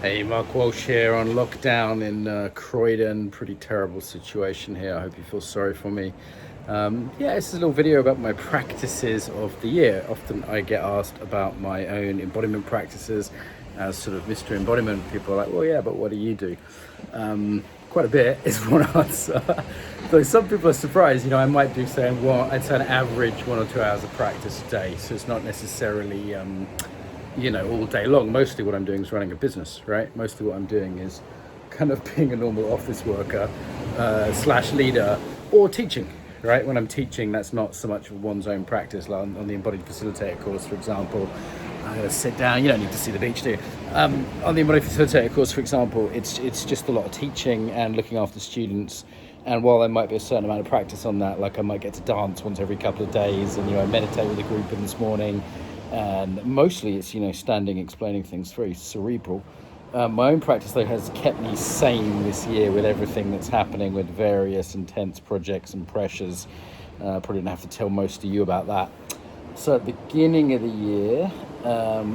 Hey, Mark Walsh here on lockdown in Croydon. Pretty terrible situation here. I hope you feel sorry for me. This is a little video about my practices of the year. Often I get asked about my own embodiment practices as sort of Mr. Embodiment. People are like, well, yeah, but what do you do? Quite a bit is one answer. So some people are surprised, I might do saying, well, I'd say an average 1 or 2 hours of practice a day. So it's not necessarily all day long. Mostly what I'm doing is running a business, right? Mostly what I'm doing is kind of being a normal office worker slash leader or teaching, right? When I'm teaching, that's not so much one's own practice. Like on the Embodied Facilitator Course, for example, I'm going to sit down. You don't need to see the beach, do you? On the Embodied Facilitator Course, for example, it's just a lot of teaching and looking after students. And while there might be a certain amount of practice on that, like I might get to dance once every couple of days and, I meditate with a group in this morning. And mostly it's, standing, explaining things, very cerebral. My own practice, though, has kept me sane this year with everything that's happening with various intense projects and pressures. Probably didn't have to tell most of you about that. So at the beginning of the year,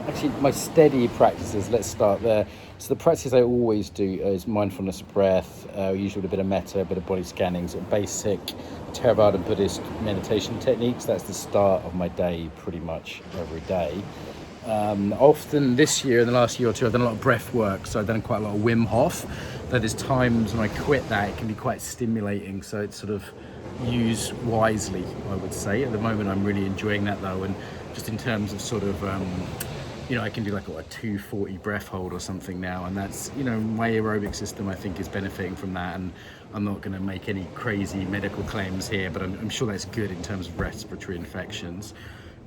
actually my steady practices, let's start there. So the practices I always do is mindfulness, breath, usually with a bit of metta, a bit of body scanning, sort of basic Theravada Buddhist meditation techniques. That's the start of my day pretty much every day. Often this year, in the last year or two, I've done a lot of breath work. So I've done quite a lot of Wim Hof. Though there's times when I quit that, it can be quite stimulating. So it's sort of use wisely, I would say. At the moment, I'm really enjoying that though. And just in terms of sort of, I can do like a 240 breath hold or something now. And that's, my aerobic system, I think, is benefiting from that. And I'm not going to make any crazy medical claims here, but I'm sure that's good in terms of respiratory infections.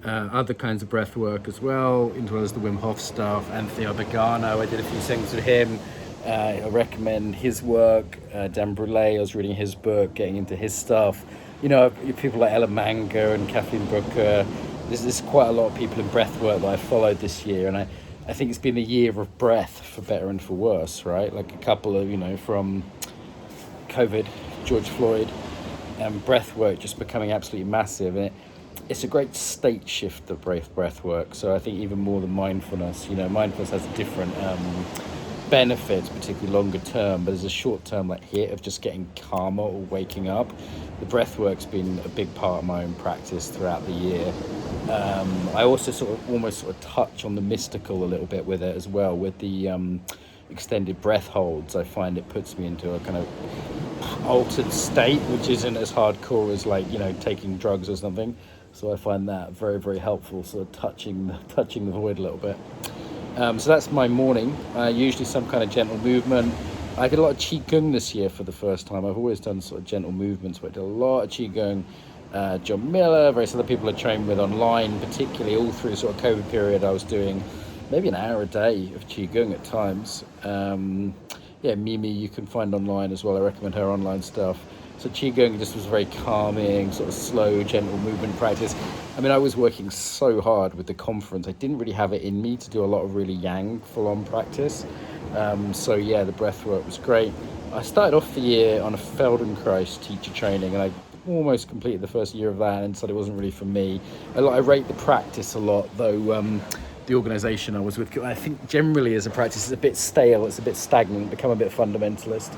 Other kinds of breath work as well, as well as the Wim Hof stuff. Anthony Obergano, I did a few things with him. I recommend his work. Dan Brulé, I was reading his book, getting into his stuff. People like Ella Manga and Kathleen Booker. There's quite a lot of people in breath work that I followed this year, and I think it's been a year of breath, for better and for worse, right? Like a couple of, from COVID, George Floyd, and breath work just becoming absolutely massive. And it's a great state shift of breath work. So I think even more than mindfulness, mindfulness has a different benefits, particularly longer term, but there's a short term hit of just getting calmer or waking up. The breath work's been a big part of my own practice throughout the year. I also almost touch on the mystical a little bit with it as well, with the extended breath holds. I find it puts me into a kind of altered state, which isn't as hardcore as taking drugs or something. So I find that very, very helpful, sort of touching the void a little bit. So that's my morning. Usually some kind of gentle movement. I did a lot of Qigong this year for the first time. I've always done sort of gentle movements, but I did a lot of Qigong. John Miller, various other people I trained with online, particularly all through the sort of COVID period. I was doing maybe an hour a day of Qigong at times. Mimi, you can find online as well. I recommend her online stuff. So Qigong just was very calming, sort of slow, gentle movement practice. I was working so hard with the conference. I didn't really have it in me to do a lot of really yang, full-on practice. The breath work was great. I started off the year on a Feldenkrais teacher training, and I almost completed the first year of that and said it wasn't really for me. I rate the practice a lot, though the organisation I was with, I think generally as a practice, it's a bit stale, it's a bit stagnant, become a bit fundamentalist.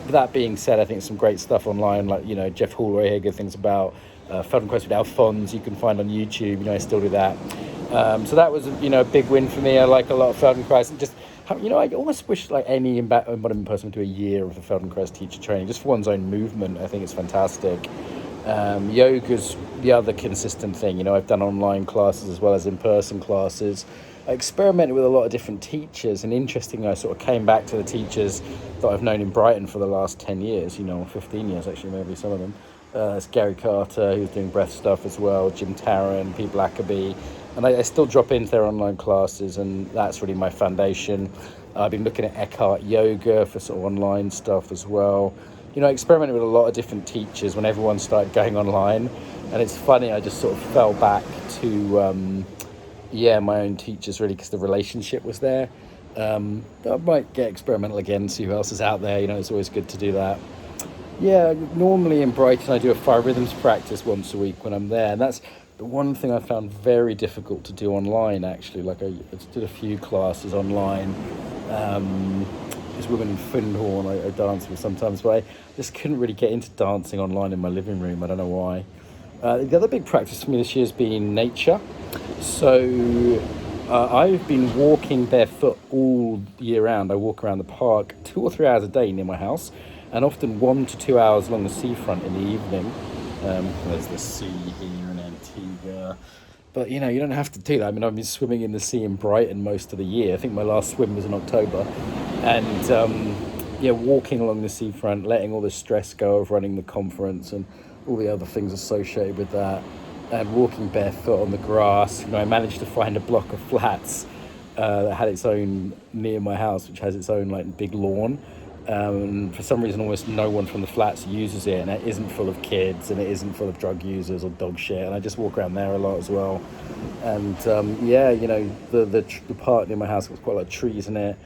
That being said, I think some great stuff online, Jeff Hallway here, good things about Feldenkrais with Alphonse, you can find on YouTube, I still do that. So that was, a big win for me. I like a lot of Feldenkrais, and just, I almost wish any embodiment person would do a year of the Feldenkrais teacher training, just for one's own movement. I think it's fantastic. Yoga's the other consistent thing. I've done online classes as well as in-person classes. I experimented with a lot of different teachers, and interestingly, I sort of came back to the teachers that I've known in Brighton for the last 10 years, or 15 years actually, maybe some of them. It's Gary Carter, who's doing breath stuff as well, Jim Tarrant, Pete Blackaby, and I still drop into their online classes, and that's really my foundation. I've been looking at Eckhart Yoga for sort of online stuff as well. I experimented with a lot of different teachers when everyone started going online, and it's funny, I just sort of fell back to my own teachers really, because the relationship was there. I might get experimental again, see who else is out there. It's always good to do that. Normally in Brighton I do a fire rhythms practice once a week when I'm there, and that's the one thing I found very difficult to do online, actually. I did a few classes online, This woman in Findhorn I dance with sometimes, but I just couldn't really get into dancing online in my living room. I don't know why. The other big practice for me this year has been nature. So I've been walking barefoot all year round. I walk around the park 2 or 3 hours a day near my house, and often 1 to 2 hours along the seafront in the evening. There's the sea here in Antigua. But, you don't have to do that. I mean, I've been swimming in the sea in Brighton most of the year. I think my last swim was in October. And, walking along the seafront, letting all the stress go of running the conference and all the other things associated with that, and walking barefoot on the grass. I managed to find a block of flats that had its own near my house, which has its own, big lawn. For some reason, almost no one from the flats uses it, and it isn't full of kids, and it isn't full of drug users or dog shit. And I just walk around there a lot as well. And the park near my house has quite a lot of trees in it,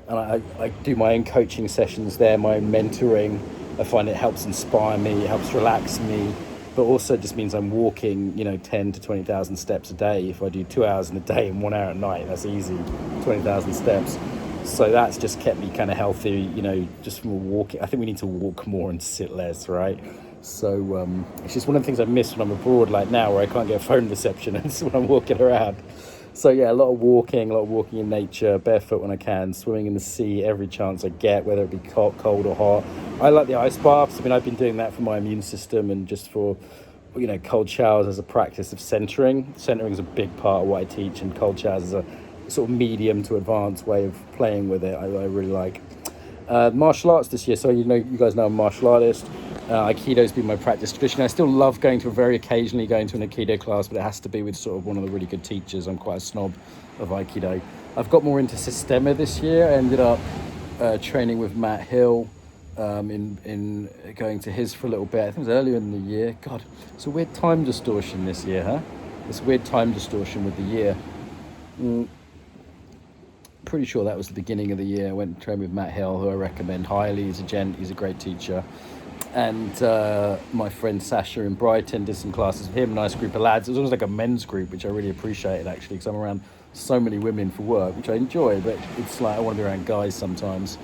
and I do my own coaching sessions there, my own mentoring. I find it helps inspire me, it helps relax me, but also just means I'm walking 10 to 20,000 steps a day. If I do 2 hours in a day and 1 hour at night, that's easy, 20,000 steps. So that's just kept me kind of healthy, just from walking. I think we need to walk more and sit less, right? So it's just one of the things I miss when I'm abroad, like now, where I can't get a phone reception, and it's when I'm walking around. So yeah, a lot of walking in nature, barefoot when I can, swimming in the sea every chance I get, whether it be cold or hot. I like the ice baths. I mean, I've been doing that for my immune system and just for, cold showers as a practice of centering. Centering is a big part of what I teach, and cold showers is a sort of medium to advanced way of playing with it. I really like martial arts this year. So you guys know I'm a martial artist. Aikido's been my practice tradition. I still love very occasionally going to an Aikido class, but it has to be with sort of one of the really good teachers. I'm quite a snob of Aikido. I've got more into Sistema this year. I ended up training with Matt Hill, in going to his for a little bit. I think it was earlier in the year. God, it's a weird time distortion this year, huh? It's a weird time distortion with the year. Pretty sure that was the beginning of the year. I went and trained with Matt Hill, who I recommend highly. He's a gent, he's a great teacher. And my friend Sasha in Brighton did some classes with him, nice group of lads. It was almost like a men's group, which I really appreciated, actually, because I'm around so many women for work, which I enjoy, but it's like I want to be around guys sometimes.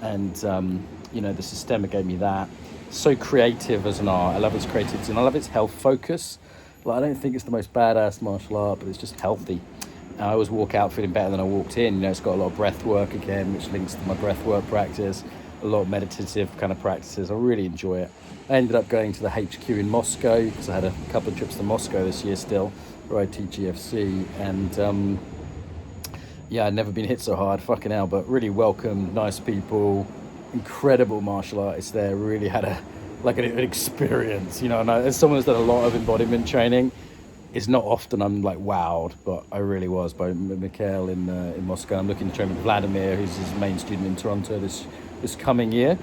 And, the Sistema gave me that. So creative as an art. I love its creativity, and I love its health focus. I don't think it's the most badass martial art, but it's just healthy. I always walk out feeling better than I walked in. It's got a lot of breath work again, which links to my breath work practice, a lot of meditative kind of practices. I really enjoy it. I ended up going to the HQ in Moscow because I had a couple of trips to Moscow this year still, where I teach EFC. And I'd never been hit so hard, fucking hell, but really welcomed, nice people, incredible martial artists there. Really had an experience, and as someone who's done a lot of embodiment training, it's not often I'm wowed, but I really was by Mikhail in Moscow. I'm looking to train with Vladimir, who's his main student in Toronto this coming year.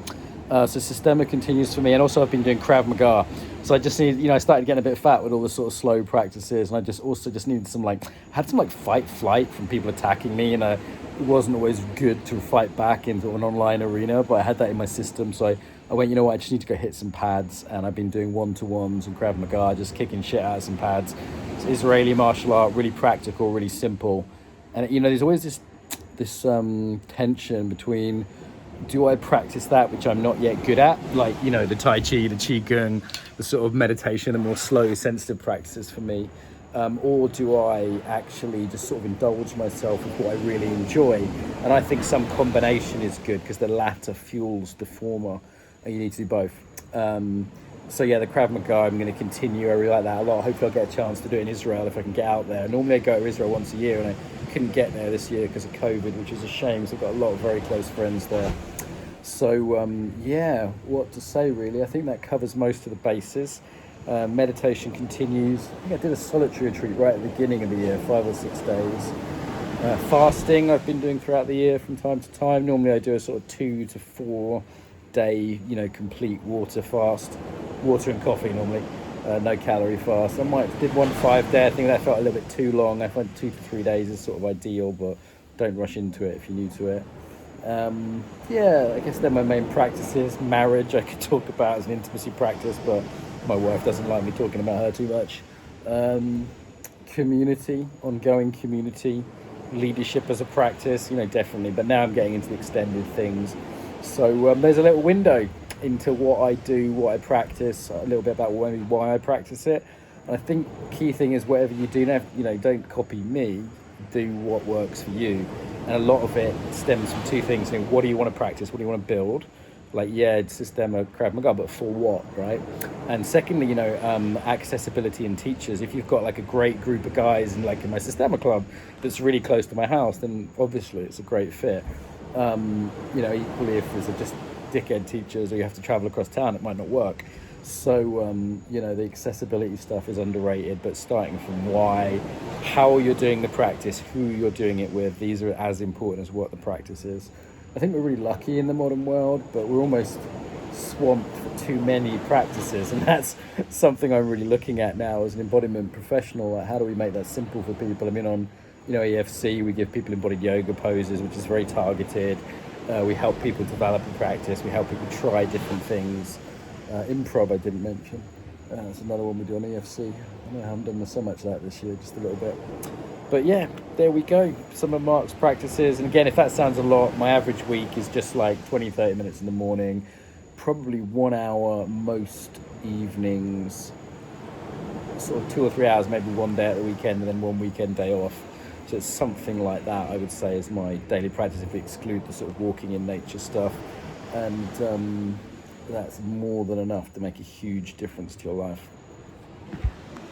So Sistema continues for me, and also I've been doing Krav Maga. So I just need, I started getting a bit fat with all the sort of slow practices, and I just needed some had some fight flight from people attacking me, and it wasn't always good to fight back into an online arena, but I had that in my system. So I went, I just need to go hit some pads, and I've been doing one-to-ones and Krav Maga, just kicking shit out of some pads. It's Israeli martial art, really practical, really simple. And, there's always this tension between, do I practice that which I'm not yet good at? The Tai Chi, the Qigong, the sort of meditation, the more slow, sensitive practices for me. Or do I actually just sort of indulge myself with what I really enjoy? And I think some combination is good, because the latter fuels the former. And you need to do both. The Krav Maga, I'm going to continue. I really like that a lot. Hopefully I'll get a chance to do it in Israel if I can get out there. Normally I go to Israel once a year, and I couldn't get there this year because of COVID, which is a shame. So I've got a lot of very close friends there. So what to say really? I think that covers most of the bases. Meditation continues. I think I did a solitary retreat right at the beginning of the year, 5 or 6 days. Fasting I've been doing throughout the year from time to time. Normally I do a sort of 2 to 4 day, complete water fast, water and coffee normally, no calorie fast. Did 1 5 day. I think that felt a little bit too long. I find 2 to 3 days is sort of ideal, but don't rush into it if you're new to it. I guess they're my main practices. Marriage I could talk about as an intimacy practice, but my wife doesn't like me talking about her too much. Community, ongoing community. leadership as a practice, definitely. But now I'm getting into the extended things. So there's a little window into what I do, what I practice, a little bit about why I practice it. And I think key thing is whatever you do now, don't copy me, do what works for you. And a lot of it stems from two things. What do you want to practice? What do you want to build? Like, it's system of Krav Maga, but for what, right? And secondly, accessibility in teachers. If you've got like a great group of guys in my Systema club that's really close to my house, then obviously it's a great fit. Equally, if there's just dickhead teachers or you have to travel across town, it might not work. So, the accessibility stuff is underrated, but starting from why, how you're doing the practice, who you're doing it with, these are as important as what the practice is. I think we're really lucky in the modern world, but we're almost swamped for too many practices, and that's something I'm really looking at now as an embodiment professional. Like, how do we make that simple for people? I mean, on EFC, we give people embodied yoga poses, which is very targeted. We help people develop a practice. We help people try different things. Improv, I didn't mention. That's another one we do on EFC. I haven't done so much of that this year, just a little bit. But yeah, there we go. Some of Mark's practices. And again, if that sounds a lot, my average week is just like 20-30 minutes in the morning, probably 1 hour most evenings, sort of 2 or 3 hours, maybe one day at the weekend, and then one weekend day off. So it's something like that, I would say, is my daily practice if we exclude the sort of walking in nature stuff. And that's more than enough to make a huge difference to your life.